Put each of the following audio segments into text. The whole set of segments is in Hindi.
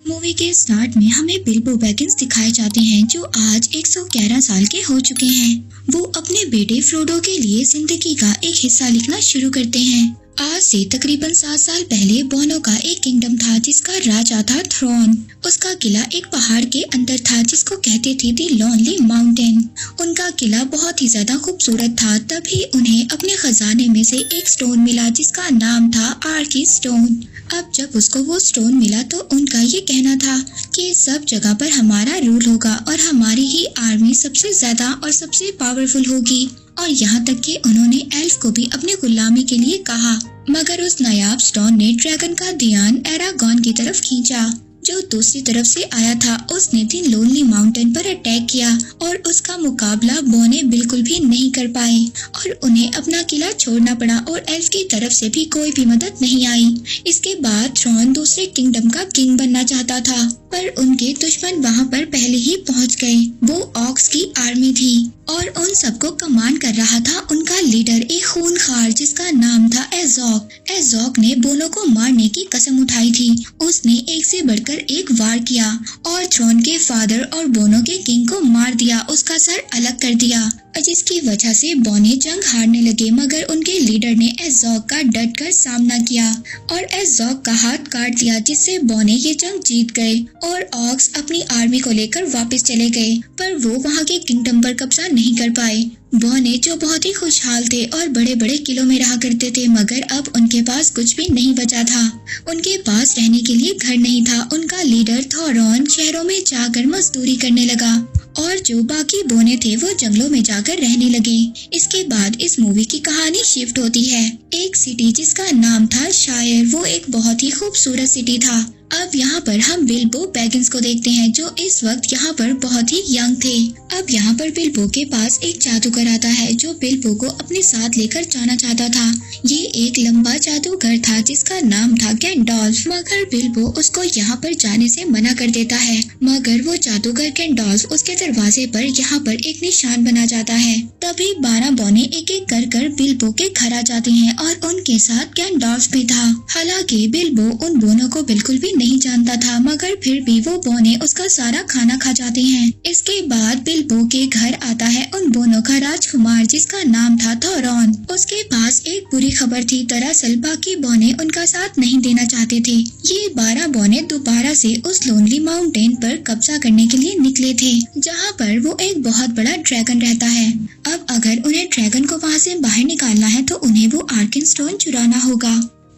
मूवी के स्टार्ट में हमें बिल्बो बैगिंस दिखाए जाते हैं जो आज 111 साल के हो चुके हैं। वो अपने बेटे फ्रोडो के लिए जिंदगी का एक हिस्सा लिखना शुरू करते हैं। आज से तकरीबन 7 साल पहले बोनो का एक किंगडम था जिसका राजा था थ्रोन। उसका किला एक पहाड़ के अंदर था जिसको कहते थे दी लोनली माउंटेन। उनका किला बहुत ही ज्यादा खूबसूरत था। तभी उन्हें अपने खजाने में से एक स्टोन मिला जिसका नाम था आर्की स्टोन। अब जब उसको वो स्टोन मिला तो उनका ये कहना था कि सब जगह पर हमारा रूल होगा और हमारी ही आर्मी सबसे ज्यादा और सबसे पावरफुल होगी। और यहाँ तक कि उन्होंने एल्फ को भी अपने गुलामी के लिए कहा। मगर उस नायाब स्टोन ने ड्रैगन का ध्यान एरागॉन की तरफ खींचा जो दूसरी तरफ से आया था। उसने दी लोनली माउंटेन पर अटैक किया और उसका मुकाबला बोने बिल्कुल भी नहीं कर पाए और उन्हें अपना किला छोड़ना पड़ा और एल्फ की तरफ से भी कोई भी मदद नहीं आई। इसके बाद थ्रोन दूसरे किंगडम का किंग बनना चाहता था पर उनके दुश्मन वहाँ पर पहले ही पहुँच गए। वो ऑक्स की आर्मी थी और उन सबको कमांड कर रहा था उनका लीडर एक खूनखार जिसका नाम था एज़ोक। एज़ोक ने बोनो को मारने की कसम उठाई थी। उसने एक से बढ़कर एक वार किया और थ्रोन के फादर और बोनो के किंग को मार दिया, उसका सर अलग कर दिया जिसकी वजह से बोने जंग हारने लगे। मगर उनके लीडर ने एज़ोक का डट कर सामना किया और एज़ोक का हाथ काट दिया जिससे बोने ये जंग जीत गए और ऑक्स अपनी आर्मी को लेकर वापस चले गए पर वो वहाँ के किंगडम पर कब्जा नहीं कर पाए। बोने जो बहुत ही खुशहाल थे और बड़े बड़े किलों में रहा करते थे मगर अब उनके पास कुछ भी नहीं बचा था। उनके पास रहने के लिए घर नहीं था। उनका लीडर थोरॉन शहरों में जाकर मजदूरी करने लगा और जो बाकी बोने थे वो जंगलों में जाकर रहने लगे। इसके बाद इस मूवी की कहानी शिफ्ट होती है एक सिटी जिसका नाम था शायर। वो एक बहुत ही खूबसूरत सिटी था। अब यहाँ पर हम बिल्बो बैगिंस को देखते हैं जो इस वक्त यहाँ पर बहुत ही यंग थे। अब यहाँ पर बिल्बो के पास एक जादूगर आता है जो बिल्बो को अपने साथ लेकर जाना चाहता था। ये एक लंबा जादूगर था जिसका नाम था गैंडोल्फ। मगर बिल्बो उसको यहाँ पर जाने से मना कर देता है। मगर वो जादूगर गैंडोल्फ उसके दरवाजे पर यहाँ पर एक निशान बना जाता है। तभी 12 बोने एक एक कर बिल्बो के घर आ जाते हैं और उनके साथ गैंडोल्फ भी था। हालांकि बिल्बो उन बोनों को बिल्कुल भी नहीं जानता था मगर फिर भी वो बोने उसका सारा खाना खा जाते हैं। इसके बाद बिल्बो के घर आता है उन बोनों का राजकुमार जिसका नाम था थोरॉन। उसके पास एक बुरी खबर थी। दरअसल बाकी बोने उनका साथ नहीं देना चाहते थे। ये 12 बोने दोबारा से उस लोनली माउंटेन पर कब्जा करने के लिए निकले थे जहाँ पर वो एक बहुत बड़ा ड्रैगन रहता है। अब अगर उन्हें ड्रैगन को वहाँ से बाहर निकालना है तो उन्हें वो आर्किन स्टोन चुराना होगा।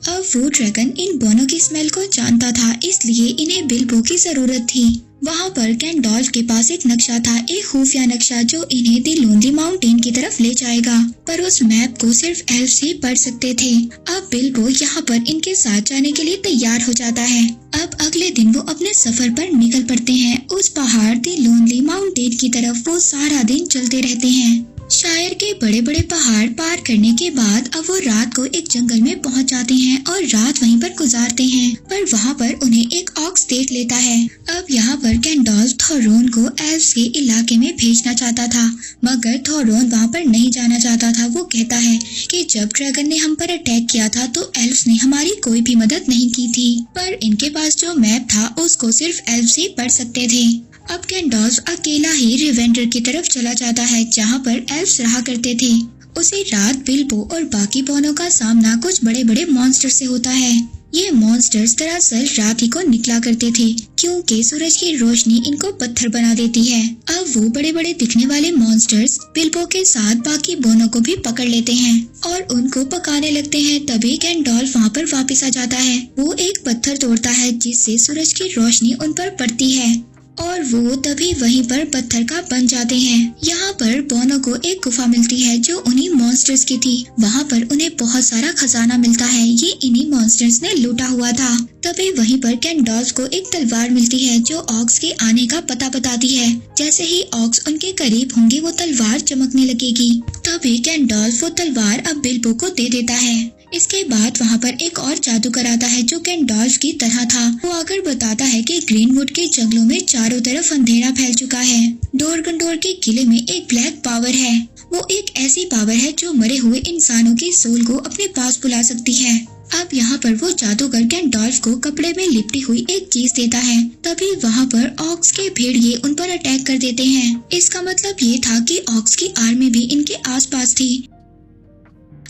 अब वो ड्रैगन इन बोनों की स्मेल को जानता था इसलिए इन्हें बिल्बो की जरूरत थी। वहाँ पर गैंडोल्फ के पास एक नक्शा था, एक खुफिया नक्शा जो इन्हें दी लोनली माउंटेन की तरफ ले जाएगा पर उस मैप को सिर्फ एल्फ ही पढ़ सकते थे। अब बिल्बो यहाँ पर इनके साथ जाने के लिए तैयार हो जाता है। अब अगले दिन वो अपने सफर पर निकल पड़ते हैं उस पहाड़ दी लोनली माउंटेन की तरफ। वो सारा दिन चलते रहते हैं। शायर के बड़े बड़े पहाड़ पार करने के बाद अब वो रात को एक जंगल में पहुंच जाते हैं और रात वहीं पर गुजारते हैं पर वहां पर उन्हें एक ऑक्स देख लेता है। अब यहाँ पर गैंडोल्फ थोरॉन को एल्फ्स के इलाके में भेजना चाहता था मगर थोरॉन वहाँ पर नहीं जाना चाहता था। वो कहता है कि जब ड्रैगन ने हम पर अटैक किया था तो एल्फ्स ने हमारी कोई भी मदद नहीं की थी पर इनके पास जो मैप था उसको सिर्फ एल्फ्स ही पढ़ सकते थे। अब गैंडोल्फ अकेला ही रिवेंडर की तरफ चला जाता है जहाँ पर एल्फ्स रहा करते थे। उसी रात बिल्बो और बाकी बोनों का सामना कुछ बड़े बड़े मॉन्स्टर से होता है। ये मॉन्स्टर्स दरअसल रात ही को निकला करते थे क्योंकि सूरज की रोशनी इनको पत्थर बना देती है। अब वो बड़े बड़े दिखने वाले मॉन्स्टर्स बिल्बो के साथ बाकी बोनों को भी पकड़ लेते हैं और उनको पकाने लगते हैं। तभी गैंडोल्फ वहाँ पर वापस आ जाता है। वो एक पत्थर तोड़ता है जिससे सूरज की रोशनी उन पर पड़ती है और वो तभी वहीं पर पत्थर का बन जाते हैं। यहाँ पर बोनों को एक गुफा मिलती है जो उन्हीं मॉन्स्टर्स की थी। वहाँ पर उन्हें बहुत सारा खजाना मिलता है। ये इन्हीं मॉन्स्टर्स ने लूटा हुआ था। तभी वहीं पर गैंडोल्फ को एक तलवार मिलती है जो ऑक्स के आने का पता बताती है। जैसे ही ऑक्स उनके करीब होंगे वो तलवार चमकने लगेगी। तभी गैंडोल्फ वो तलवार अब बिल्बो को दे देता है। इसके बाद वहाँ पर एक और जादूगर आता है जो गैंडोल्फ की तरह था। वो आकर बताता है कि ग्रीनवुड के जंगलों में चारों तरफ अंधेरा फैल चुका है। डोरगंडोर के किले में एक ब्लैक पावर है। वो एक ऐसी पावर है जो मरे हुए इंसानों की सोल को अपने पास बुला सकती है। अब यहाँ पर वो जादूगर गैंडॉल्फ को कपड़े में लिपटी हुई एक चीज देता है। तभी वहाँ पर ऑक्स के भेड़िए उन पर अटैक कर देते हैं। इसका मतलब ये था कि ऑक्स की आर्मी भी इनके आसपास थी।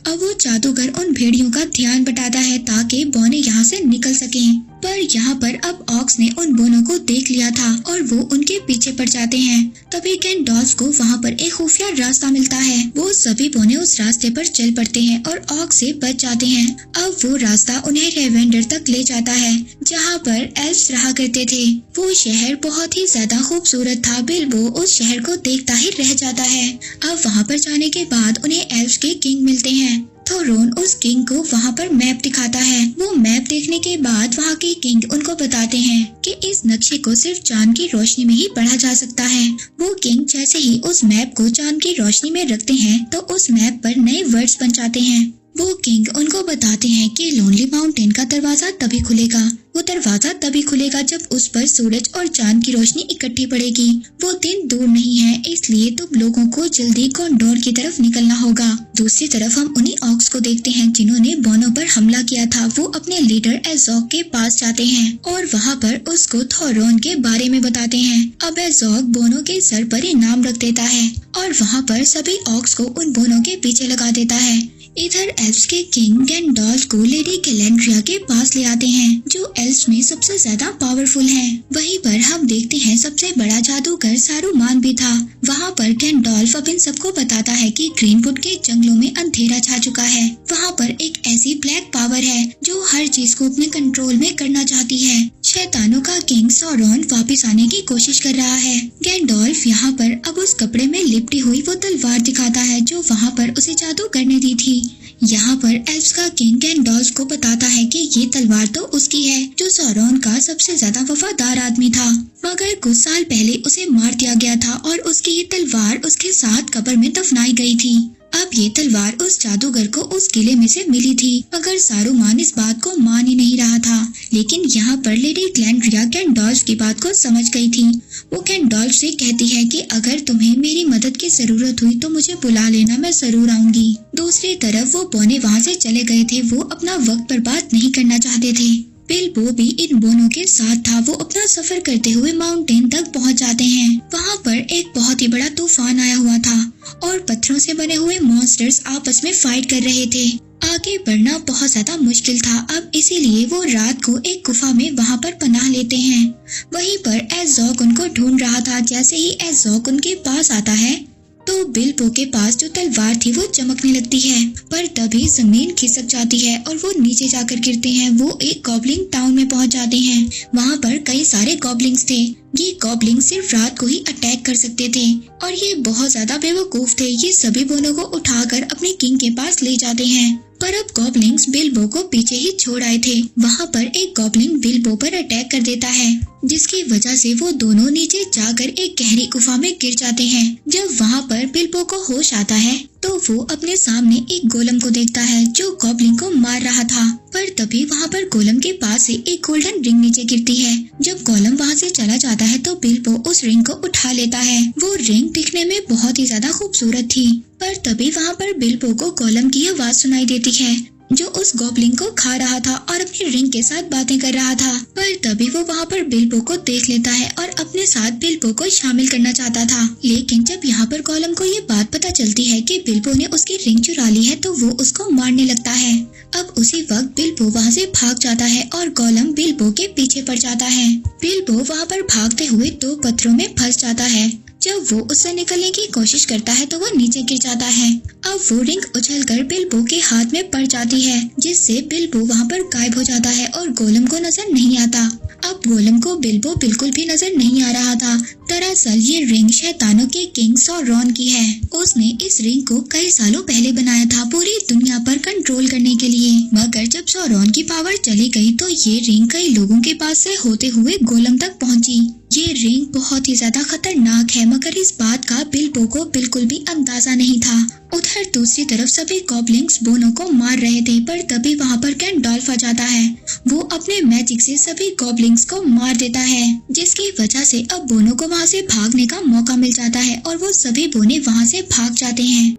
अब वो जादूगर उन भेड़ियों का ध्यान बटाता है ताकि बोने यहाँ से निकल सकें। पर यहाँ पर अब ऑक्स ने उन बोनों को देख लिया था और वो उनके पीछे पड़ जाते हैं। तभी गैंडॉल्फ को वहाँ पर एक खुफिया रास्ता मिलता है। वो सभी बोने उस रास्ते पर चल पड़ते हैं और ऑक्स से बच जाते हैं। अब वो रास्ता उन्हें रेवेंडर तक ले जाता है जहाँ पर एल्फ्स रहा करते थे। वो शहर बहुत ही ज्यादा खूबसूरत था। बिल्बो उस शहर को देखता ही रह जाता है। अब वहाँ पर जाने के बाद उन्हें एल्फ्स के किंग मिलते हैं। थोरोन उस किंग को वहाँ पर मैप दिखाता है। वो मैप देखने के बाद वहाँ के किंग उनको बताते हैं कि इस नक्शे को सिर्फ चांद की रोशनी में ही पढ़ा जा सकता है। वो किंग जैसे ही उस मैप को चांद की रोशनी में रखते हैं तो उस मैप पर नए वर्ड्स बन जाते हैं। वो किंग उनको बताते हैं कि लोनली माउंटेन का दरवाजा तभी खुलेगा। वो दरवाजा तभी खुलेगा जब उस पर सूरज और चांद की रोशनी इकट्ठी पड़ेगी। वो दिन दूर नहीं है, इसलिए तुम लोगों को जल्दी कॉन्डोर की तरफ निकलना होगा। दूसरी तरफ हम उन्हीं ऑक्स को देखते हैं जिन्होंने बोनो पर हमला किया था। वो अपने लीडर एज़ोग के पास जाते हैं और वहाँ पर उसको थोरोन के बारे में बताते हैं। अब एज़ोग बोनो के सर पर इनाम रख देता है और वहाँ पर सभी ऑक्स को उन बोनो के पीछे लगा देता है। इधर एल्फ्स के किंग गैंडॉल्फ को लेडी गैलेंड्रिया के पास ले आते हैं जो एल्फ्स में सबसे ज्यादा पावरफुल है। वहीं पर हम देखते हैं सबसे बड़ा जादूगर सारूमान भी था। वहाँ पर गैंडॉल्फ अब इन सबको बताता है कि ग्रीनवुड के जंगलों में अंधेरा छा चुका है। वहाँ पर एक ऐसी ब्लैक पावर है जो हर चीज को अपने कंट्रोल में करना चाहती है। शैतानों का किंग सौरॉन वापिस आने की कोशिश कर रहा है। गैंडॉल्फ यहाँ पर अब उस कपड़े में लिपटी हुई वो तलवार दिखाता है जो वहाँ पर उसे जादू करने दी थी। यहाँ पर एल्फ्स का किंग गैंडॉल्फ को बताता है कि ये तलवार तो उसकी है जो सौरॉन का सबसे ज्यादा वफादार आदमी था, मगर कुछ साल पहले उसे मार दिया गया था और उसकी ये तलवार उसके साथ कब्र में दफनाई गई थी। अब ये तलवार उस जादूगर को उस किले में से मिली थी, मगर सारूमान इस बात को मान ही नहीं रहा था। लेकिन यहाँ पर लेडी गैलेंड्रिया गैंडॉल्फ की बात को समझ गई थी। वो गैंडॉल्फ से कहती है कि अगर तुम्हें मेरी मदद की जरूरत हुई तो मुझे बुला लेना, मैं जरूर आऊंगी। दूसरी तरफ वो बोने वहाँ से चले गए थे। वो अपना वक्त बर्बाद नहीं करना चाहते थे। बिल्बो भी इन बोनों के साथ था। वो अपना सफर करते हुए माउंटेन तक पहुंच जाते हैं। वहां पर एक बहुत ही बड़ा तूफान आया हुआ था और पत्थरों से बने हुए मॉन्स्टर्स आपस में फाइट कर रहे थे। आगे बढ़ना बहुत ज्यादा मुश्किल था। अब इसीलिए वो रात को एक गुफा में वहां पर पनाह लेते हैं। वहीं पर एज़ोग उनको ढूंढ रहा था। जैसे ही एज़ोग उनके पास आता है तो बिल्बो के पास जो तलवार थी वो चमकने लगती है, पर तभी जमीन खिसक जाती है और वो नीचे जाकर गिरते हैं। वो एक गॉब्लिन टाउन में पहुंच जाते हैं। वहाँ पर कई सारे गॉब्लिन्स थे। ये गॉब्लिन सिर्फ रात को ही अटैक कर सकते थे और ये बहुत ज्यादा बेवकूफ थे। ये सभी बोनों को उठाकर अपने किंग के पास ले जाते हैं, पर अब गॉब्लिन्स बिल्बो को पीछे ही छोड़ आए थे। वहाँ पर एक गॉब्लिन बिल्बो पर अटैक कर देता है, जिसकी वजह से वो दोनों नीचे जाकर एक गहरी गुफा में गिर जाते हैं। जब वहाँ पर बिल्बो को होश आता है तो वो अपने सामने एक गोलम को देखता है जो गॉब्लिन को मार रहा था। पर तभी वहाँ पर गोलम के पास से एक गोल्डन रिंग नीचे गिरती है। जब गोलम वहाँ से चला जाता है तो बिल्बो उस रिंग को उठा लेता है। वो रिंग दिखने में बहुत ही ज्यादा खूबसूरत थी, पर तभी वहाँ पर बिल्बो को गोलम की आवाज सुनाई देती है जो उस गॉब्लिन को खा रहा था और अपनी रिंग के साथ बातें कर रहा था। पर तभी वो वहाँ पर बिल्बो को देख लेता है और अपने साथ बिल्बो को शामिल करना चाहता था। लेकिन जब यहाँ पर गोलम को ये बात पता चलती है कि बिल्बो ने उसकी रिंग चुरा ली है तो वो उसको मारने लगता है। अब उसी वक्त बिल्बो वहाँ से भाग जाता है और गोलम बिल्बो के पीछे पड़ जाता है। बिल्बो वहाँ पर भागते हुए दो पत्थरों में फंस जाता है। जब वो उससे निकलने की कोशिश करता है तो वो नीचे गिर जाता है। अब वो रिंग उछलकर बिल्बो के हाथ में पड़ जाती है, जिससे बिल्बो वहाँ पर गायब हो जाता है और गोलम को नजर नहीं आता। अब गोलम को बिल्बो बिल्कुल भी नजर नहीं आ रहा था। दरअसल ये रिंग शैतानों के किंग सौरॉन की है। उसने इस रिंग को कई सालों पहले बनाया था पूरी दुनिया पर कंट्रोल करने के लिए, मगर जब सौरॉन की पावर चली गई तो ये रिंग कई लोगों के पास से होते हुए गोलम तक पहुँची। ये रिंग बहुत ही ज्यादा खतरनाक है, मगर इस बात का बिल्बो को बिल्कुल भी अंदाजा नहीं था। उधर दूसरी तरफ सभी गॉब्लिन्स बोनो को मार रहे थे, पर तभी वहाँ पर गैंडॉल्फ आ जाता है। वो अपने मैजिक से सभी गॉब्लिन्स को मार देता है, जिसकी वजह से अब बोनो को वहाँ से भागने का मौका मिल जाता है और वो सभी बोने वहाँ से भाग जाते हैं।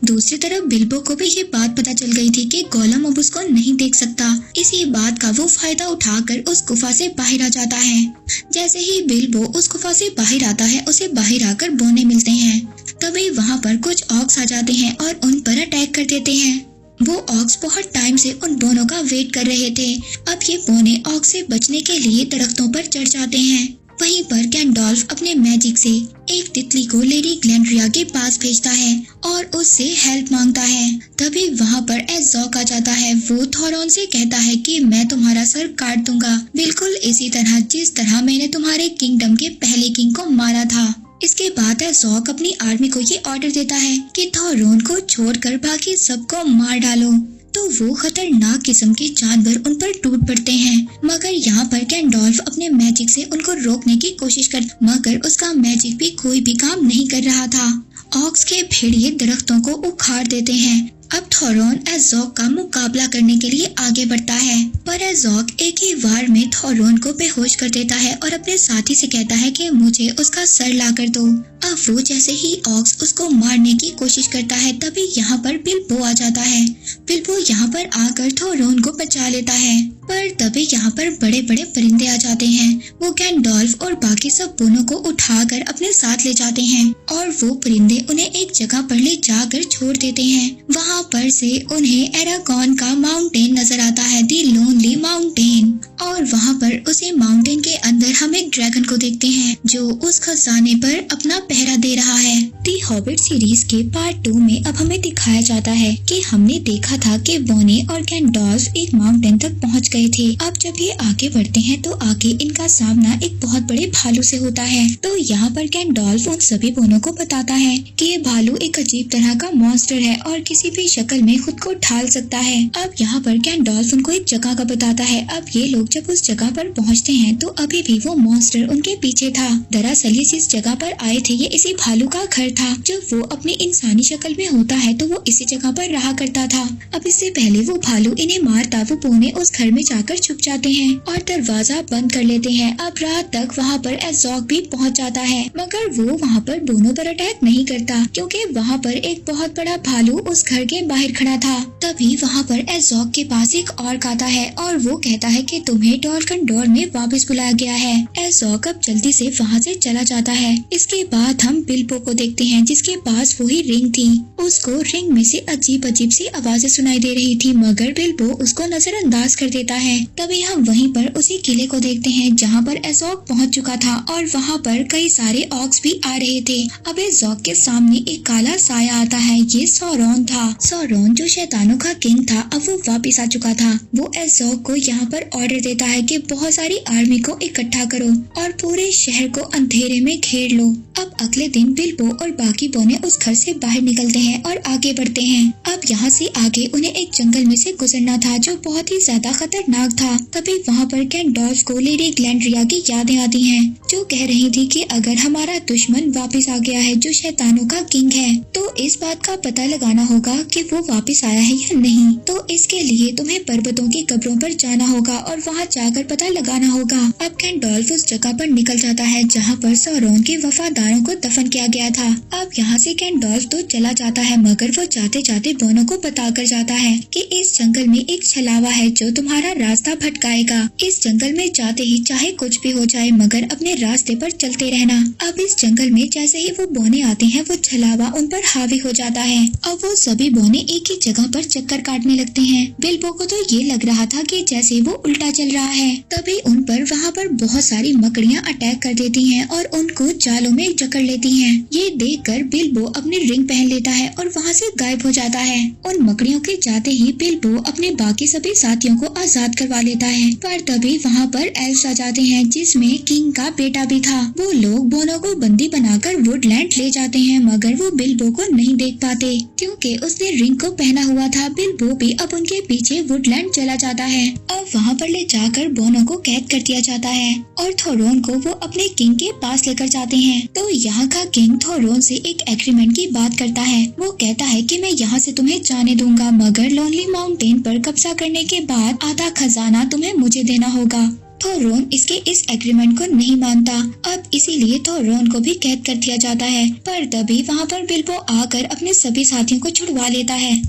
दूसरी तरफ बिल्बो को भी ये बात पता चल गई थी कि गोलम अब उसको नहीं देख सकता। इसी बात का वो फायदा उठाकर उस गुफा से बाहर आ जाता है। जैसे ही बिल्बो उस गुफा से बाहर आता है, उसे बाहर आकर बोने मिलते हैं। तभी वहाँ पर कुछ ऑक्स आ जाते हैं और उन पर अटैक कर देते हैं। वो ऑक्स बहुत टाइम से उन बोनों का वेट कर रहे थे। अब ये बोने ऑक्स से बचने के लिए दरख्तों पर चढ़ जाते हैं। वहीं पर गैंडोल्फ अपने मैजिक से एक तितली को लेडी ग्लैंड्रिया के पास भेजता है और उससे हेल्प मांगता है। तभी वहाँ पर एज़ोक आ जाता है। वो थोरॉन से कहता है कि मैं तुम्हारा सर काट दूंगा, बिल्कुल इसी तरह जिस तरह मैंने तुम्हारे किंगडम के पहले किंग को मारा था। इसके बाद एज़ोक अपनी आर्मी को ये ऑर्डर देता है कि थोरॉन को छोड़कर बाकी सबको मार डालो। तो वो खतरनाक किस्म के जानवर उन पर टूट पड़ते हैं, मगर यहाँ पर गैंडोल्फ अपने मैजिक से उनको रोकने की कोशिश कर, मगर उसका मैजिक भी कोई भी काम नहीं कर रहा था। ऑक्स के भेड़िए दरख्तों को उखाड़ देते हैं। अब थोरॉन एज़ोक का मुकाबला करने के लिए आगे बढ़ता है, पर एज़ोक एक ही वार में थोरॉन को बेहोश कर देता है और अपने साथी से कहता है कि मुझे उसका सर ला कर दो। अब वो जैसे ही ऑक्स उसको मारने की कोशिश करता है, तभी यहाँ पर बिल्बो आ जाता है। बिल्बो यहाँ पर आकर थोरॉन को बचा लेता है, पर तभी यहाँ पर बड़े बड़े परिंदे आ जाते हैं। वो गैंडोल्फ और बाकी सब बोनों को उठाकर अपने साथ ले जाते हैं और वो परिंदे उन्हें एक जगह पर ले जाकर छोड़ देते हैं। वहाँ पर से उन्हें एरागॉन का माउंटेन नजर आता है, दी लोनली माउंटेन। और वहाँ पर उसी माउंटेन के अंदर हम एक ड्रैगन को देखते हैं जो उस खजाने पर अपना पहरा दे रहा है। दी हॉबिट सीरीज के पार्ट 2 में अब हमें दिखाया जाता है कि हमने देखा था कि बोने और गैंडोल्फ एक माउंटेन तक पहुँच गए थे। अब जब ये आगे बढ़ते हैं तो आगे इनका सामना एक बहुत बड़े भालू से होता है। तो यहाँ पर गैंडोल्फ उन सभी बोनों को बताता है कि ये भालू एक अजीब तरह का मॉन्स्टर है और किसी भी शक्ल में खुद को ढाल सकता है। अब यहाँ पर गैंडोल्फ उनको एक जगह का बताता है। अब ये लोग जब उस जगह पर पहुँचते हैं तो अभी भी वो मॉन्स्टर उनके पीछे था। दरअसल ये जिस जगह पर आए थे ये इसी भालू का घर था। जब वो अपनी इंसानी शक्ल में होता है तो वो इसी जगह पर रहा करता था। अब इससे पहले वो भालू इन्हें मारता, वो बोने उस घर में जाकर छुप जाते हैं और दरवाजा बंद कर लेते हैं। अब रात तक वहाँ पर एज़ोक भी पहुँच जाता है, मगर वो वहाँ पर बोनों पर अटैक नहीं करता क्योंकि वहाँ पर एक बहुत बड़ा भालू उस घर के बाहर खड़ा था। तभी वहाँ पर एज़ोक के पास एक ऑर्क आता है और वो कहता है कि तुम्हें टॉलकनडोर में वापस बुलाया गया है। एज़ोक अब जल्दी से वहाँ से चला जाता है। इसके बाद हम बिल्बो को देखते हैं जिसके पास वही रिंग थी। उसको रिंग में से अजीब अजीब सी आवाजें सुनाई दे रही थी, मगर बिल्बो उसको नजरअंदाज कर देता है। तभी हम वहीं पर उसी किले को देखते हैं जहाँ पर एज़ोक पहुँच चुका था और वहाँ पर कई सारे ऑक्स भी आ रहे थे। अब एज़ोक के सामने एक काला साया आता है। ये सौरॉन था। सौरॉन जो शैतानों का किंग था अब वो वापिस आ चुका था। वो एज़ोक को यहाँ पर ऑर्डर देता है कि बहुत सारी आर्मी को इकट्ठा करो और पूरे शहर को अंधेरे में घेर लो। अब अगले दिन बिल्बो और बाकी बोने उस घर से बाहर निकलते हैं और आगे बढ़ते हैं। अब यहाँ से आगे उन्हें एक जंगल में से गुजरना था जो बहुत ही ज्यादा खतरनाक था। तभी वहाँ पर गैंडोल्फ को लेडी ग्लैंड्रिया की यादें आती हैं जो कह रही थी कि अगर हमारा दुश्मन वापस आ गया है जो शैतानों का किंग है तो इस बात का पता लगाना होगा कि वो वापस आया है या नहीं। तो इसके लिए तुम्हें पर्वतों की कब्रों पर जाना होगा और वहाँ जाकर पता लगाना होगा। अब गैंडोल्फ उस जगह पर निकल जाता है जहाँ पर सौरॉन के वफादारों को दफन किया गया था। अब यहाँ से गैंडोल्फ तो चला जाता है, मगर वो जाते जाते बोनों को बता कर जाता है कि इस जंगल में एक छलावा है जो तुम्हारा रास्ता भटकाएगा। इस जंगल में जाते ही चाहे कुछ भी हो जाए मगर अपने रास्ते पर चलते रहना। अब इस जंगल में जैसे ही वो बोने आते हैं वो छलावा उन पर हावी हो जाता है। अब वो सभी बोने एक ही जगह पर चक्कर काटने लगते हैं। बिल्बो को तो ये लग रहा था कि जैसे वो उल्टा चल रहा है। तभी उन पर वहाँ पर बहुत सारी मकड़ियाँ अटैक कर देती हैं और उनको जालों में जकड़ लेती हैं। ये देखकर बिल्बो अपनी रिंग पहन लेता है और वहाँ से गायब हो जाता है। उन मकड़ियों के जाते ही बिल्बो अपने बाकी सभी साथियों को आजाद करवा लेता है, पर तभी वहाँ पर एल्फ्स आ जाते हैं जिसमें किंग का बेटा भी था। वो लोग बोनो को बंदी बनाकर वुडलैंड ले जाते हैं, मगर वो बिल्बो को नहीं देख पाते क्योंकि उसने रिंग को पहना हुआ था। बिल्बो भी अब उनके पीछे वुडलैंड चला जाता है। अब वहाँ पर ले जाकर बोनो को कैद कर दिया जाता है और थोरॉन को वो अपने किंग के पास लेकर जाते हैं। तो यहाँ का किंग थोरॉन से एक एग्रीमेंट की बात करता है। वो कहता है कि मैं यहाँ से तुम्हें जाने दूंगा, मगर लोनली माउंटेन पर कब्जा करने के बाद आधा खजाना तुम्हें मुझे देना होगा। थोरोन इसके इस एग्रीमेंट को नहीं मानता। अब इसीलिए थोरोन को भी कैद कर दिया जाता है, पर तभी वहाँ पर बिल्बो आकर अपने सभी साथियों को छुड़वा लेता है।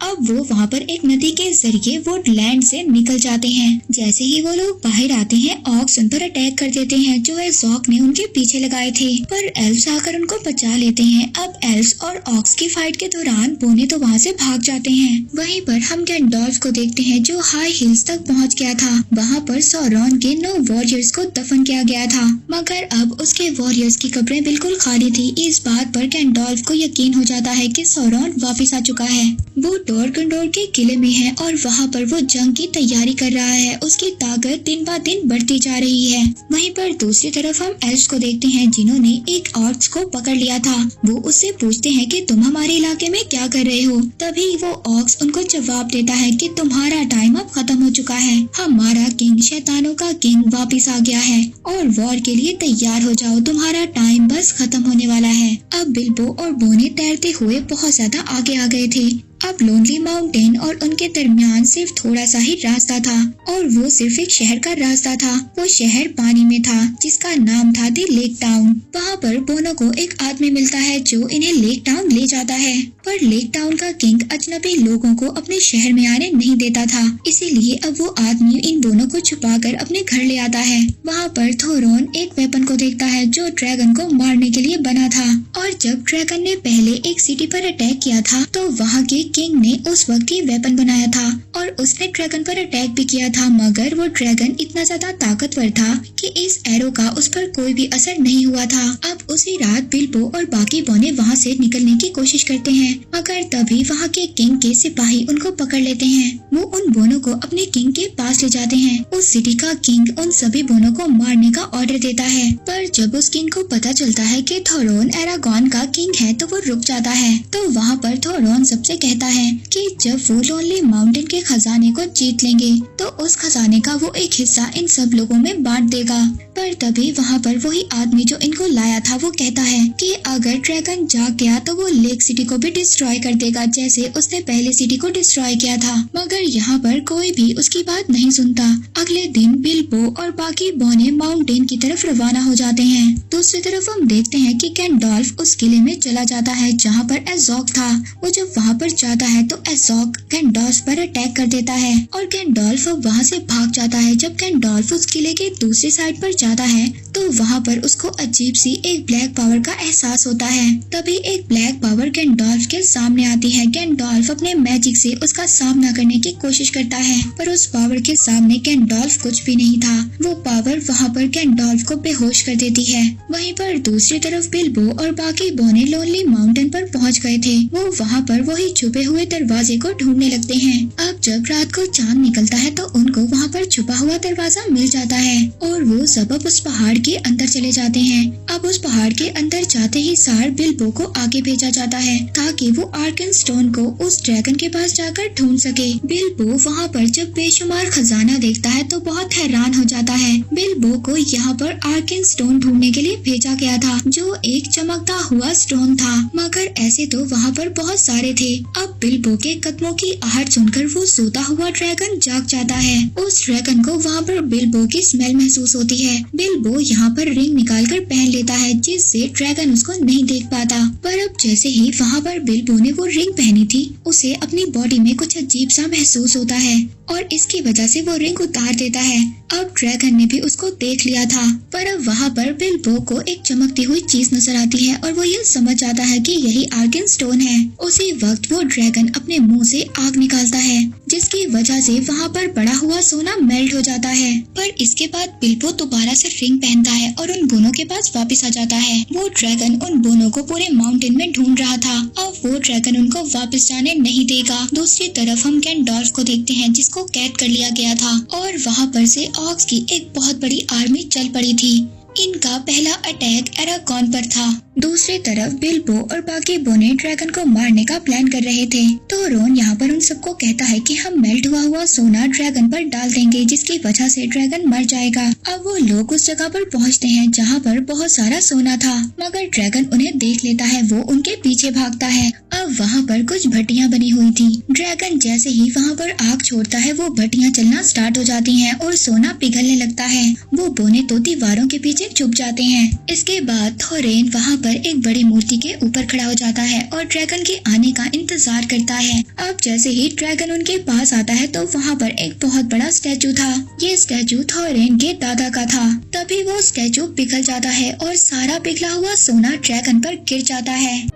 अब वो वहाँ पर एक नदी के जरिए वुडलैंड से निकल जाते हैं। जैसे ही वो लोग बाहर आते हैं, ऑक्स उन पर अटैक कर देते हैं जो एज़ोक ने उनके पीछे लगाए थे, पर एल्व्स आकर उनको बचा लेते हैं। अब एल्व्स और ऑक्स की फाइट के दौरान बोने तो वहाँ से भाग जाते हैं। वहीं पर हम गैंडोल्फ को देखते हैं जो हाई हिल्स तक पहुँच गया था। वहाँ पर सौरॉन के 9 वॉरियर्स को दफन किया गया था, मगर अब उसके वॉरियर्स की कब्रें बिल्कुल खाली थी। इस बात पर गैंडोल्फ को यकीन हो जाता है कि सौरॉन वापिस आ चुका है। वो डोरगंडोर के किले में है और वहाँ पर वो जंग की तैयारी कर रहा है। उसकी ताकत दिन ब दिन बढ़ती जा रही है। वहीं पर दूसरी तरफ हम एल्व्स को देखते हैं जिन्होंने एक ऑक्स को पकड़ लिया था। वो उससे पूछते हैं कि तुम हमारे इलाके में क्या कर रहे हो। तभी वो ऑक्स उनको जवाब देता है कि तुम्हारा टाइम अब खत्म हो चुका है। हमारा किंग, शैतानों का किंग वापिस आ गया है और वॉर के लिए तैयार हो जाओ, तुम्हारा टाइम बस खत्म होने वाला है। अब बिल्बो और बोने तैरते हुए बहुत ज्यादा आगे आ गए थे। अब लोनली माउंटेन और उनके दरमियान सिर्फ थोड़ा सा ही रास्ता था और वो सिर्फ एक शहर का रास्ता था। वो शहर पानी में था जिसका नाम था दी लेक टाउन। वहाँ पर बोनो को एक आदमी मिलता है जो इन्हें लेक टाउन ले जाता है, पर लेक टाउन का किंग अजनबी लोगों को अपने शहर में आने नहीं देता था। इसीलिए अब वो आदमी इन दोनों को छुपाकर अपने घर ले आता है। वहाँ पर थोरोन एक वेपन को देखता है जो ड्रैगन को मारने के लिए बना था, और जब ड्रैगन ने पहले एक सिटी पर अटैक किया था तो वहाँ के किंग ने उस वक्त ही वेपन बनाया था और उसने ड्रैगन पर अटैक भी किया था, मगर वो ड्रैगन इतना ज्यादा ताकतवर था कि इस एरो का उस पर कोई भी असर नहीं हुआ था। अब उसी रात बिल्बो और बाकी बोने वहाँ से निकलने की कोशिश करते हैं, मगर तभी वहाँ के किंग के सिपाही उनको पकड़ लेते हैं। वो उन बोनों को अपने किंग के पास ले जाते हैं। उस सिटी का किंग उन सभी बोनों को मारने का ऑर्डर देता है, पर जब उस किंग को पता चलता है कि थोरोन एरागॉन का किंग है तो वो रुक जाता है। तो वहाँ पर थोरोन सबसे कहता है कि जब वो लोनली माउंटेन के खजाने को जीत लेंगे तो उस खजाने का वो एक हिस्सा इन सब लोगों में बांट देगा। पर तभी वहाँ पर वही आदमी जो इनको लाया था वो कहता है कि अगर ड्रैगन जाग गया तो वो लेक सिटी को भी डिस्ट्रॉय कर देगा जैसे उसने पहले सिटी को डिस्ट्रॉय किया था। मगर यहाँ पर कोई भी उसकी बात नहीं सुनता। अगले दिन बिल्बो और बाकी बोने माउंटेन की तरफ रवाना हो जाते हैं। दूसरी तरफ हम देखते हैं कि गैंडोल्फ उस किले में चला जाता है जहाँ पर एज़ोक था। वो जब वहाँ पर जाता है तो एज़ोक गैंडोल्फ पर अटैक कर देता है और गैंडोल्फ वहाँ से भाग जाता है। जब गैंडोल्फ उस किले के दूसरी साइड पर जाता है तो वहाँ पर उसको अजीब सी एक ब्लैक पावर का एहसास होता है। तभी एक ब्लैक पावर गैंडोल्फ के सामने आती है। गैंडोल्फ अपने मैजिक से उसका सामना करने की कोशिश करता है, पर उस पावर के सामने गैंडोल्फ कुछ भी नहीं था। वो पावर वहाँ पर गैंडोल्फ को बेहोश कर देती है। वहीं पर दूसरी तरफ बिल्बो और बाकी बोने लोनली माउंटेन पर पहुँच गए थे। वो वहाँ पर वही छुपे हुए दरवाजे को ढूंढने लगते हैं। अब जब रात को चांद निकलता है तो उनको वहाँ पर छुपा हुआ दरवाजा मिल जाता है और वो सब अब उस पहाड़ के अंदर चले जाते हैं। अब उस पहाड़ के अंदर जाते ही सार बिल्बो को आगे भेजा जाता है ताकि वो आर्कन स्टोन को उस ड्रैगन के पास जाकर ढूंढ सके। बिल्बो वहाँ पर जब बेशुमार खजाना देखता है तो बहुत हैरान हो जाता है। बिल्बो को यहाँ पर आर्कन स्टोन ढूंढने के लिए भेजा गया था जो एक चमकता हुआ स्टोन था, मगर ऐसे तो वहाँ पर बहुत सारे थे। अब बिल्बो के कदमों की आहट सुनकर वो सोता हुआ ड्रैगन जाग जाता है। उस ड्रैगन को वहाँ पर बिल्बो की स्मेल महसूस होती है। बिल्बो यहाँ पर रिंग निकालकर पहन लेता है जिससे ड्रैगन उसको नहीं देख पाता, पर अब जैसे ही वहाँ पर बिल्बो ने वो रिंग पहनी थी उसे अपनी बॉडी में कुछ अजीब सा महसूस होता है और इसकी वजह से वो रिंग उतार देता है। अब ड्रैगन ने भी उसको देख लिया था, पर अब वहाँ पर बिल्बो को एक चमकती हुई चीज नजर आती है और वो ये समझ जाता है कि यही आर्कन स्टोन है। उसी वक्त वो ड्रैगन अपने मुंह से आग निकालता है जिसकी वजह से वहाँ पर बड़ा हुआ सोना मेल्ट हो जाता है। पर इसके बाद बिल्बो दोबारा से रिंग पहनता है और उन बोनों के पास वापस आ जाता है। वो ड्रैगन उन बोनों को पूरे माउंटेन में ढूंढ रहा था। अब वो ड्रैगन उनको वापस जाने नहीं देगा। दूसरी तरफ हम गैंडोल्फ को देखते हैं जिसको कैद कर लिया गया था और वहाँ पर से ऑक्स की एक बहुत बड़ी आर्मी चल पड़ी थी। इनका पहला अटैक एरागॉन पर था। दूसरी तरफ बिल्बो और बाकी बोने ड्रैगन को मारने का प्लान कर रहे थे। तो रोन यहाँ पर उन सबको कहता है कि हम मेल्ट हुआ सोना ड्रैगन पर डाल देंगे, जिसकी वजह से ड्रैगन मर जाएगा। अब वो लोग उस जगह पर पहुँचते हैं जहाँ पर बहुत सारा सोना था, मगर ड्रैगन उन्हें देख लेता है। वो उनके पीछे भागता है। अब वहाँ पर कुछ भट्टियाँ बनी हुई थी। ड्रैगन जैसे ही वहाँ पर आग छोड़ता है, वो भट्टियाँ चलना स्टार्ट हो जाती हैं और सोना पिघलने लगता है। वो बोने तो दीवारों के पीछे छुप जाते हैं। इसके बाद थोरेन वहाँ पर एक बड़ी मूर्ति के ऊपर खड़ा हो जाता है और ड्रैगन के आने का इंतजार करता है। अब जैसे ही ड्रैगन उनके पास आता है तो वहाँ पर एक बहुत बड़ा स्टैचू था। ये स्टैचू थोरेन के दादा का था। तभी वो स्टैचू पिघल जाता है और सारा पिघला हुआ सोना ड्रैगन पर गिर जाता है।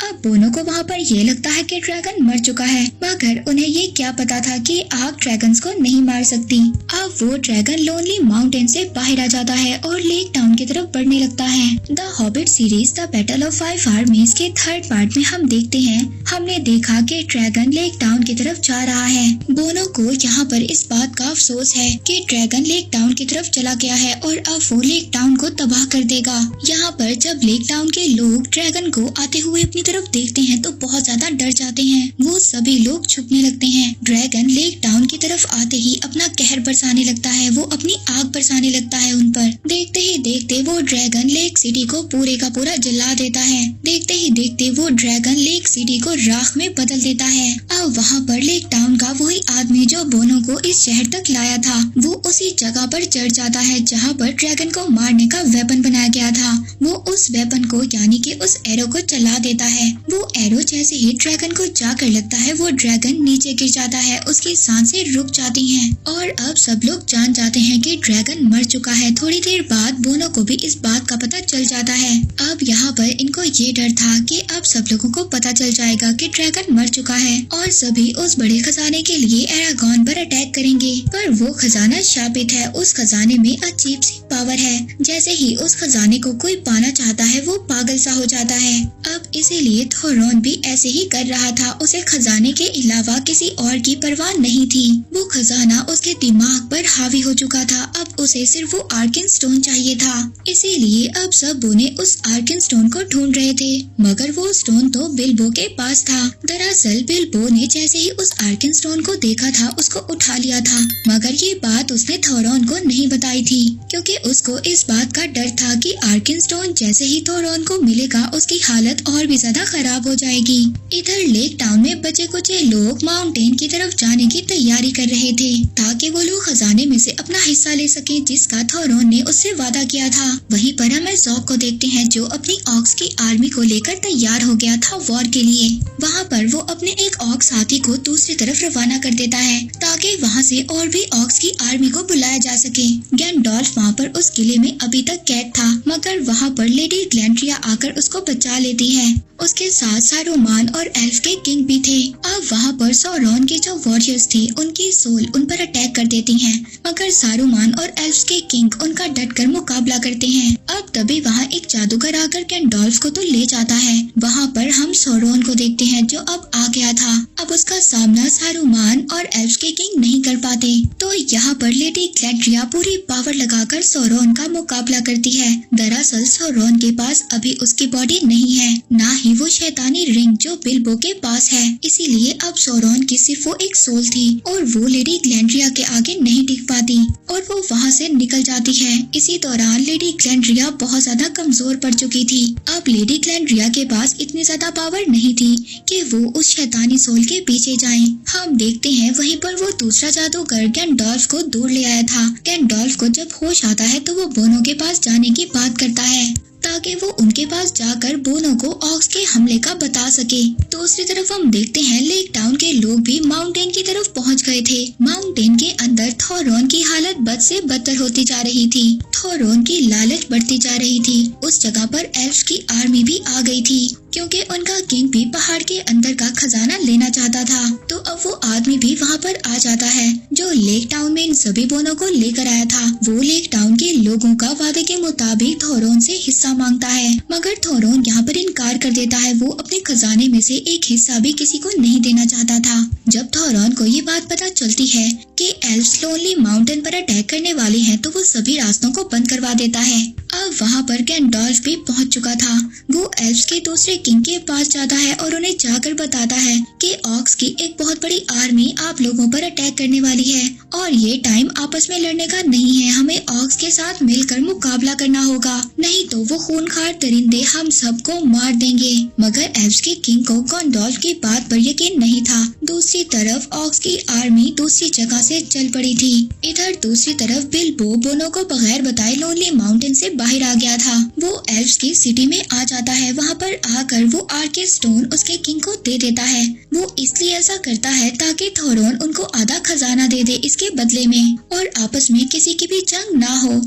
अब बोनो को वहाँ पर ये लगता है कि ड्रैगन मर चुका है, मगर उन्हें ये क्या पता था कि आग ड्रैगन्स को नहीं मार सकती। अब वो ड्रैगन लोनली माउंटेन से बाहर आ जाता है और लेक टाउन की तरफ बढ़ने लगता है। The hobbit series the battle of 5 आर्मीज के थर्ड पार्ट में हम देखते हैं, हमने देखा कि ड्रैगन लेक टाउन की तरफ जा रहा है। बोनो को यहाँ पर इस बात का अफसोस है कि ड्रैगन लेक टाउन की तरफ चला गया है और अब वो लेक टाउन को तबाह कर देगा। यहाँ पर जब लेक टाउन के लोग ड्रैगन को आते हुए अपनी तरफ देखते हैं तो बहुत ज्यादा डर जाते हैं। वो सभी लोग छुपने लगते हैं। ड्रैगन लेक टाउन की तरफ आते ही अपना कहर बरसाने लगता है। वो अपनी आग बरसाने लगता है उन पर। देखते ही देखते वो ड्रैगन लेक सिटी को पूरे का पूरा जला देता है। देखते ही देखते वो ड्रैगन लेक सिटी को राख में बदल देता है। अब वहाँ पर लेक टाउन का वही आदमी जो बोनो को इस शहर तक लाया था, वो उसी जगह पर चढ़ जाता है जहाँ पर ड्रैगन को मारने का वेपन बनाया गया था। वो उस वेपन को यानी कि उस एरो को चला देता है। वो एरो जैसे ही ड्रैगन को जाकर लगता है, वो ड्रैगन नीचे गिर जाता है। उसकी सांसें रुक जाती हैं और अब सब लोग जान जाते हैं कि ड्रैगन मर चुका है। थोड़ी देर बाद बोनो को भी इस बात का पता चल जाता है। अब यहाँ पर इनको ये डर था कि अब सब लोगों को पता चल जाएगा कि ड्रैगन मर चुका है और सभी उस बड़े खजाने के लिए एरागॉन पर अटैक करेंगे। पर वो खजाना शापित है। उस खजाने में अजीब सी पावर है। जैसे ही उस खजाने को कोई पाना चाहता है, वो पागल सा हो जाता है। अब इसीलिए थोरॉन भी ऐसे ही कर रहा था। उसे खजाने के अलावा किसी और की परवाह नहीं थी। वो खजाना उसके दिमाग पर हावी हो चुका था। अब उसे सिर्फ वो आर्कन स्टोन चाहिए था। इसीलिए अब सब बोने उस आर्कन स्टोन को ढूंढ रहे थे, मगर वो स्टोन तो बिल्बो के पास था। दरअसल बिल्बो ने जैसे ही उस आर्कन स्टोन को देखा था, उसको उठा लिया था, मगर ये बात उसने थोरॉन को नहीं बताई थी, क्योंकि उसको इस बात का डर था कि आर्कन स्टोन जैसे ही थोरॉन को मिलेगा, उसकी हालत और भी ज्यादा खराब हो जाएगी। इधर लेक टाउन में बचे कुचे लोग माउंटेन की तरफ जाने की तैयारी कर रहे थे, ताकि वो लोग खजाने में से अपना हिस्सा ले सके, जिसका थोरॉन ने उससे वादा किया था। वहीं पर हम ज़ॉग को देखते हैं, जो अपनी ऑक्स की आर्मी को लेकर तैयार हो गया था वॉर के लिए। वहाँ पर वो अपने एक ऑक्स साथी को दूसरी तरफ रवाना कर देता है, ताकि वहाँ से और भी ऑक्स की आर्मी को बुलाया जा सके। गैंडोल्फ वहाँ पर उस किले में अभी तक कैद था, मगर वहाँ पर लेडी ग्लैंड्रिया आकर उसको बचा लेती है। उसके साथ सारूमान और एल्फ के किंग भी थे। अब वहाँ पर सौरॉन के जो वॉरियर्स थे, उनकी सोल उन पर अटैक कर देती हैं, मगर सारूमान और एल्फ के किंग उनका डटकर मुकाबला करते हैं। अब तभी वहाँ एक जादूगर आकर गैंडोल्फ को तो ले जाता है। वहाँ पर हम सौरॉन को देखते हैं, जो अब आ गया था। अब उसका सामना सारूमान और एल्फ के किंग नहीं कर पाते, तो यहाँ पर लेडी ग्लैंड्रिया पूरी पावर लगाकर सौरॉन का मुकाबला करती है। दरअसल सौरॉन के पास अभी उसकी बॉडी नहीं है, ना ही वो शैतानी रिंग जो बिल्बो के पास है। इसीलिए अब सौरॉन की सिर्फ वो एक सोल थी और वो लेडी ग्लैंड्रिया के आगे नहीं टिक पाती और वो वहाँ से निकल जाती है। इसी दौरान लेडी ग्लैंड्रिया बहुत ज्यादा कमजोर पड़ चुकी थी। अब लेडी ग्लैंड्रिया के पास इतनी ज्यादा पावर नहीं थी कि वो उस शैतानी सोल के पीछे जाए। हम देखते हैं वहीं पर वो दूसरा जादूगर गैंडोल्फ को दूर ले आया था। गैंडोल्फ को जब होश आता है तो वो बोनो के पास जाने की बात करता है, ताकि वो उनके पास जाकर बोनो को ऑक्स के हमले का बता सके। दूसरी तरफ हम देखते हैं लेक टाउन के लोग भी माउंटेन की तरफ पहुंच गए थे। माउंटेन के अंदर थोरॉन की हालत बद से बदतर होती जा रही थी। थोरॉन की लालच बढ़ती जा रही थी। उस जगह पर एल्फ की आर्मी भी आ गई थी क्योंकि उनका किंग भी पहाड़ के अंदर का खजाना लेना चाहता था। तो अब वो आदमी भी वहाँ पर आ जाता है जो लेक टाउन में इन सभी बोनों को लेकर आया था। वो लेक टाउन के लोगों का वादे के मुताबिक थोरोन से हिस्सा मांगता है, मगर थोरोन यहाँ पर इनकार कर देता है। वो अपने खजाने में से एक हिस्सा भी किसी को नहीं देना चाहता था। जब थोरोन को ये बात पता चलती है कि एल्व्स लोनली माउंटेन पर अटैक करने वाले हैं, तो वो सभी रास्तों को बंद करवा देता है। अब वहाँ पर गैंडॉल्फ भी पहुँच चुका था। वो एल्व्स के दूसरे किंग के पास जाता है और उन्हें जाकर बताता है कि ऑक्स की एक बहुत बड़ी आर्मी आप लोगों पर अटैक करने वाली है और ये टाइम आपस में लड़ने का नहीं है। हमें ऑक्स के साथ मिलकर मुकाबला करना होगा, नहीं तो वो खूनखार दरिंदे हम सबको मार देंगे। मगर एल्व्स के किंग को गैंडॉल्फ की बात पर यकीन नहीं था। दूसरी तरफ ऑक्स की आर्मी दूसरी जगह से चल पड़ी थी। इधर दूसरी तरफ बिल्बो बोनो को बगैर बताए लोनली माउंटेन से बाहर आ गया था। वो एल्व्स की सिटी में आ जाता है। वहाँ पर आकर वो आर्के स्टोन उसके किंग को दे देता है। वो इसलिए ऐसा करता है ताकि थोरोन उनको आधा खजाना दे दे इसके बदले में, और आपस में किसी की भी जंग ना हो।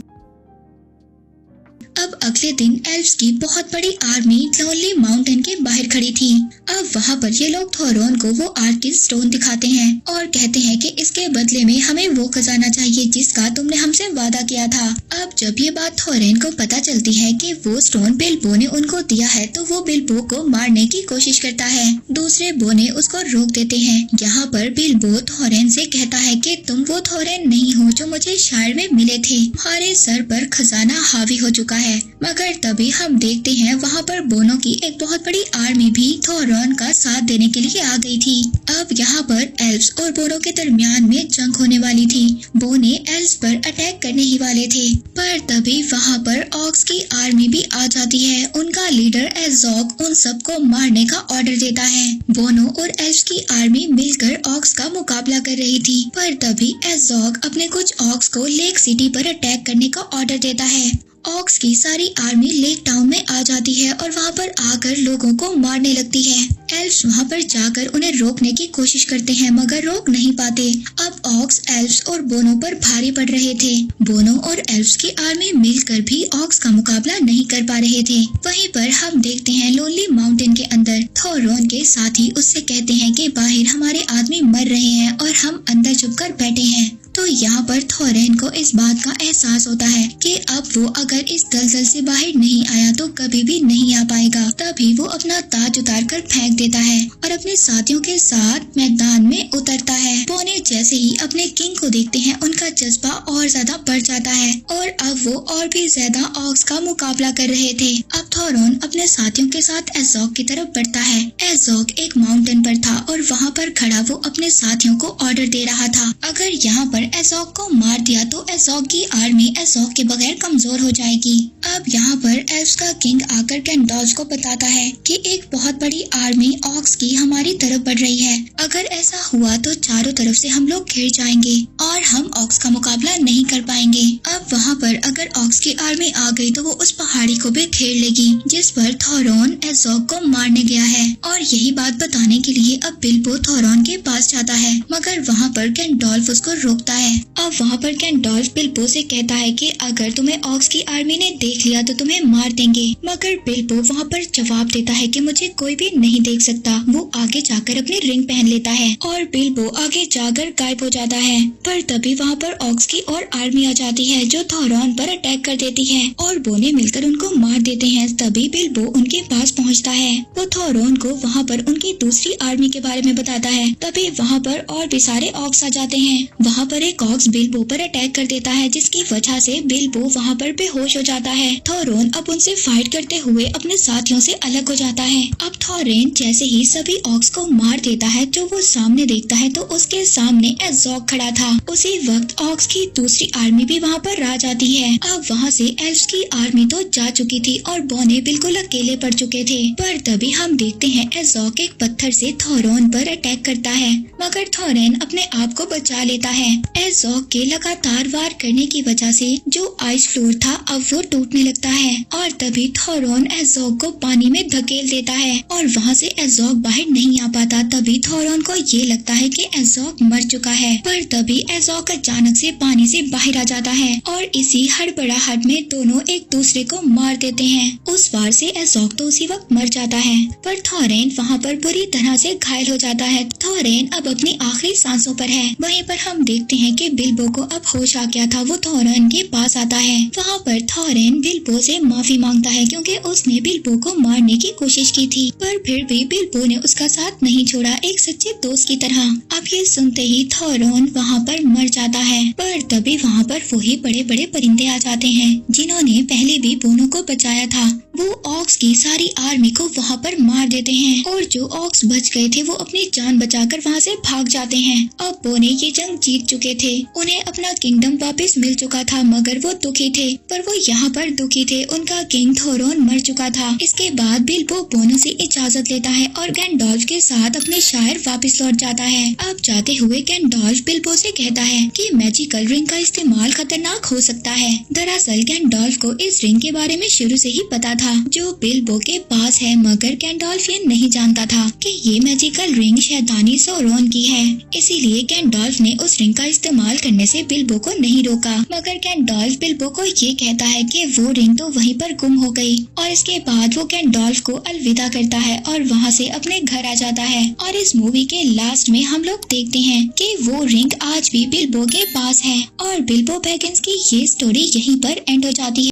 अब अगले दिन एल्व्स की बहुत बड़ी आर्मी लोनली माउंटेन के बाहर खड़ी थी। अब वहाँ पर ये लोग थोरोन को वो आर्किड स्टोन दिखाते हैं और कहते हैं कि इसके बदले में हमें वो खजाना चाहिए जिसका तुमने हमसे वादा किया था। अब जब ये बात थोरेन को पता चलती है कि वो स्टोन बिल्बो ने उनको दिया है, तो वो बिल्बो को मारने की कोशिश करता है। दूसरे बोने उसको रोक देते हैं। यहाँ पर बिल्बो थोरेन से कहता है कि तुम वो थोरेन नहीं हो जो मुझे शायर में मिले थे। हमारे सर पर खजाना हावी हो चुका है। मगर तभी हम देखते हैं वहाँ पर बोनों की एक बहुत बड़ी आर्मी भी थोरोन का साथ देने के लिए आ गई थी। अब यहाँ पर एल्व्स और बोनों के दरमियान में जंग होने वाली थी। बोने एल्व्स पर अटैक करने ही वाले थे, पर तभी वहाँ पर ऑक्स की आर्मी भी आ जाती है। उनका लीडर एज़ोग उन सबको मारने का ऑर्डर देता है। बोनो और एल्व्स की आर्मी मिलकर ऑक्स का मुकाबला कर रही थी, पर तभी एज़ोग अपने कुछ ऑक्स को लेक सिटी पर अटैक करने का ऑर्डर देता है। ऑक्स की सारी आर्मी लेक टाउन में आ जाती है और वहाँ पर आकर लोगों को मारने लगती है। एल्व्स वहाँ पर जाकर उन्हें रोकने की कोशिश करते हैं, मगर रोक नहीं पाते। अब ऑक्स एल्व्स और बोनो पर भारी पड़ रहे थे। बोनो और एल्व्स की आर्मी मिलकर भी ऑक्स का मुकाबला नहीं कर पा रहे थे। वहीं पर हम देखते हैं लोनली माउंटेन के अंदर थोरोन के साथी उससे कहते हैं कि बाहर हमारे आदमी मर रहे हैं और हम अंदर छुपकर बैठे हैं। तो यहाँ पर थोरेन को इस बात का एहसास होता है कि अब वो अगर इस दलदल से बाहर नहीं आया तो कभी भी नहीं आ पाएगा। तभी वो अपना ताज उतार कर फेंक देता है और अपने साथियों के साथ मैदान में उतरता है। बोने जैसे ही अपने किंग को देखते हैं, उनका जज्बा और ज्यादा बढ़ जाता है और अब वो और भी ज्यादा ऑक्स का मुकाबला कर रहे थे। अब थोरोन अपने साथियों के साथ एज़ोग की तरफ बढ़ता है। एज़ोग एक माउंटेन पर था और वहाँ पर खड़ा वो अपने साथियों को ऑर्डर दे रहा था, अगर यहाँ पर एज़ोग को मार दिया तो एज़ोग की आर्मी एज़ोग के बगैर कमजोर हो जाएगी। अब यहाँ पर एल्व्स का किंग आकर गैंडॉल्फ को बताता है कि एक बहुत बड़ी आर्मी ऑक्स की हमारी तरफ बढ़ रही है। अगर ऐसा हुआ तो चारों तरफ से हम लोग घिर जाएंगे और हम ऑक्स का मुकाबला नहीं कर पाएंगे। अब वहाँ पर अगर ऑक्स की आर्मी आ गई तो वो उस पहाड़ी को भी घेर लेगी जिस पर थोरोन एज़ोग को मारने गया है। और यही बात बताने के लिए अब बिल्बो थोरोन के पास जाता है, मगर वहाँ पर गैंडॉल्फ उसको रोकता है। अब वहाँ पर गैंडॉल्फ बिल्बो से कहता है कि अगर तुम्हें ऑक्स की आर्मी ने देख लिया तो तुम्हें मार देंगे। मगर बिल्बो वहाँ पर जवाब देता है कि मुझे कोई भी नहीं देख सकता। वो आगे जाकर अपनी रिंग पहन लेता है और बिल्बो आगे जाकर गायब हो जाता है। पर तभी वहाँ पर ऑक्स की और आर्मी आ जाती है जो थोरोन पर अटैक कर देती है और बोने मिलकर उनको मार देते हैं। तभी बिल्बो उनके पास पहुँचता है। वो थोरोन को वहाँ पर उनकी दूसरी आर्मी के बारे में बताता है। तभी वहाँ पर और भी सारे ऑक्स आ जाते हैं। वहाँ पर एक ऑक्स बिल्बो पर अटैक कर देता है जिसकी वजह से बिल्बो वहाँ पर बेहोश हो जाता है। थोरोन अब उनसे फाइट करते हुए अपने साथियों से अलग हो जाता है। अब थोरेन जैसे ही सभी ऑक्स को मार देता है तो वो सामने देखता है तो उसके सामने एज़ोग खड़ा था। उसी वक्त ऑक्स की दूसरी आर्मी भी वहाँ पर आ जाती है। अब वहाँ से एल्व्स की आर्मी तो जा चुकी थी और बोने बिल्कुल अकेले पड़ चुके थे। पर तभी हम देखते हैं एज़ोग एक पत्थर से थोरोन पर अटैक करता है, मगर थोरेन अपने आप को बचा लेता है एज़ोक के लगातार वार करने की वजह से जो आइस फ्लोर था अब वो टूटने लगता है और तभी थोरॉन एज़ोक को पानी में धकेल देता है और वहाँ से एज़ोक बाहर नहीं आ पाता। तभी थोरॉन को ये लगता है कि एज़ोक मर चुका है, पर तभी एज़ोक अचानक से पानी से बाहर आ जाता है और इसी हड़बड़ाहट में दोनों एक दूसरे को मार देते हैं। उस वार से एज़ोक तो उसी वक्त मर जाता है, पर थोरैन वहाँ पर बुरी तरह से घायल हो जाता है। थोरैन अब अपनी आखिरी सांसों पर है। वहीं पर हम देखते हैं कि बिल्बो को अब होश आ गया था। वो थोरैन के पास आता है। वहाँ पर थोरैन बिल्बो से माफी मांगता है क्योंकि उसने बिल्बो को मारने की कोशिश की थी, पर फिर भी बिल्बो ने उसका साथ नहीं छोड़ा, एक सच्चे दोस्त की तरह। अब ये सुनते ही थोरॉन वहाँ पर मर जाता है, पर तभी वहाँ पर वही बड़े बड़े परिंदे आ जाते हैं जिन्होंने पहले भी बोनो को बचाया था। वो ऑक्स की सारी आर्मी को वहाँ पर मार देते हैं और जो ऑक्स बच गए थे वो अपनी जान बचाकर वहाँ से भाग जाते हैं। अब बोने ये जंग जीत चुके थे, उन्हें अपना किंगडम वापस मिल चुका था, मगर वो दुखी थे। पर वो यहाँ पर दुखी थे, उनका किंग थोरॉन मर चुका था। इसके बाद बिल्बो बोनो से इजाजत लेता है और गैंडॉल्फ के साथ अपने शहर वापस लौट जाता है। अब जाते हुए गैंडॉल्फ बिल्बो से कहता है कि मैजिकल रिंग का इस्तेमाल खतरनाक हो सकता है। दरअसल गैंडॉल्फ को इस रिंग के बारे में शुरू से ही पता था जो बिल्बो के पास है, मगर गैंडॉल्फ ये नहीं जानता था कि ये मैजिकल रिंग शैतानी सोरोन की है। इसीलिए गैंडॉल्फ ने उस रिंग का इस्तेमाल करने से बिल्बो को नहीं रोका, मगर गैंडॉल्फ बिल्बो को ये कहता है कि वो रिंग तो वहीं पर गुम हो गई। और इसके बाद वो गैंडॉल्फ को अलविदा करता है और वहाँ से अपने घर आ जाता है। और इस मूवी के लास्ट में हम लोग देखते हैं कि वो रिंग आज भी बिल्बो के पास है और बिल्बो बैगिंस की ये स्टोरी यहीं पर एंड हो जाती है।